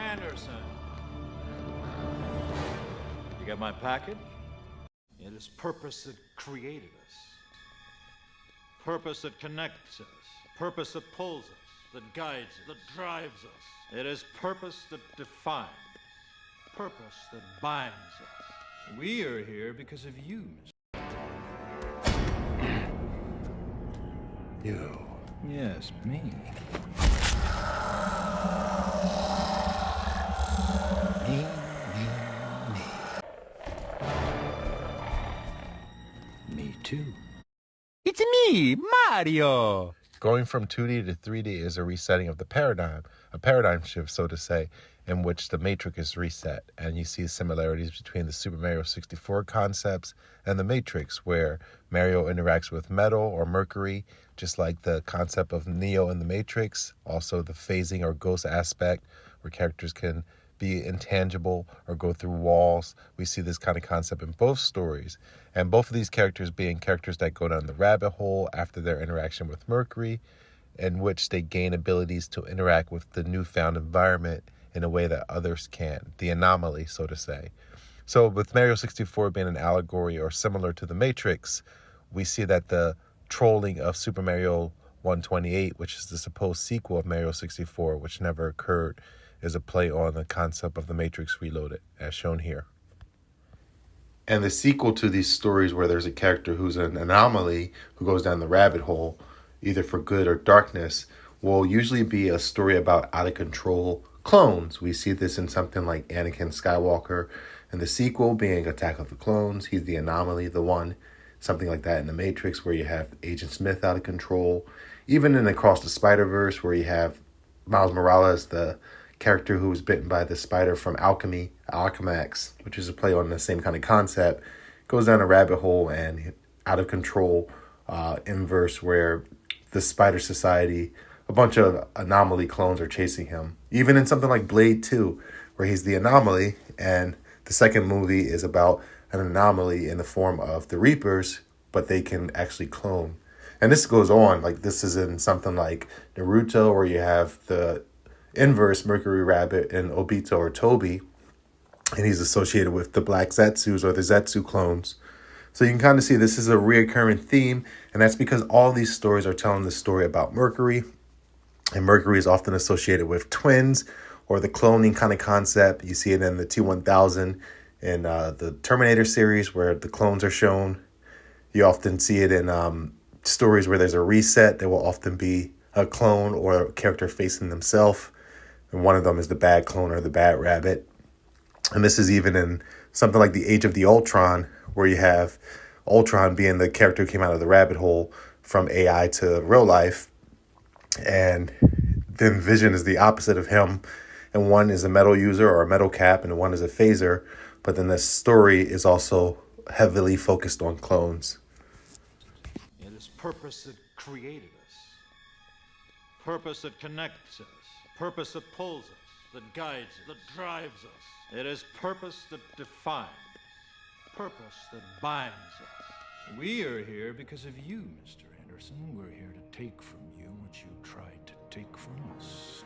Anderson. You got my package? It is purpose that created us. Purpose that connects us. Purpose that pulls us, that guides us, that drives us. It is purpose that defines. Purpose that binds us. We are here because of you, Mr. You. Yes, me. Me too. It's me, Mario! Going from 2D to 3D is a resetting of the paradigm, a paradigm shift, so to say, in which the Matrix is reset. And you see similarities between the Super Mario 64 concepts and the Matrix, where Mario interacts with metal or Mercury, just like the concept of Neo in the Matrix. Also the phasing or ghost aspect, where characters can be intangible or go through walls. We see this kind of concept in both stories. And both of these characters being characters that go down the rabbit hole after their interaction with Mercury, in which they gain abilities to interact with the newfound environment in a way that others can't. The anomaly, so to say. So with Mario 64 being an allegory or similar to the Matrix, we see that the trolling of Super Mario 128, which is the supposed sequel of Mario 64, which never occurred, is a play on the concept of the Matrix Reloaded, as shown here. And the sequel to these stories where there's a character who's an anomaly, who goes down the rabbit hole, either for good or darkness, will usually be a story about out-of-control clones. We see this in something like Anakin Skywalker, and the sequel being Attack of the Clones. He's the anomaly, the one. Something like that in the Matrix, where you have Agent Smith out of control. Even in Across the Spider-Verse, where you have Miles Morales, the character who was bitten by the spider from Alchemy, Alchemax, which is a play on the same kind of concept, goes down a rabbit hole and out of control inverse, where the Spider Society, a bunch of anomaly clones are chasing him. Even in something like Blade 2, where he's the anomaly, and the second movie is about an anomaly in the form of the Reapers, but they can actually clone. And this goes on, like this is in something like Naruto, where you have the inverse Mercury Rabbit and Obito or Toby, and he's associated with the Black Zetsus or the Zetsu clones. So you can kind of see this is a reoccurring theme, and that's because all these stories are telling the story about Mercury, and Mercury is often associated with twins or the cloning kind of concept. You see it in the T-1000 in the Terminator series, where the clones are shown. You often see it in stories where there's a reset. There will often be a clone or a character facing themselves, and one of them is the bad clone or the bad rabbit. And this is even in something like the Age of the Ultron, where you have Ultron being the character who came out of the rabbit hole from AI to real life, and then Vision is the opposite of him, and one is a metal user or a metal cap, and one is a phaser. But then the story is also heavily focused on clones. It is purpose that created us. Purpose that connects us. Purpose that pulls us, that guides us, that drives us. It is purpose that defines. Purpose that binds us. We are here because of you, Mr. Anderson. We're here to take from you what you tried to take from us.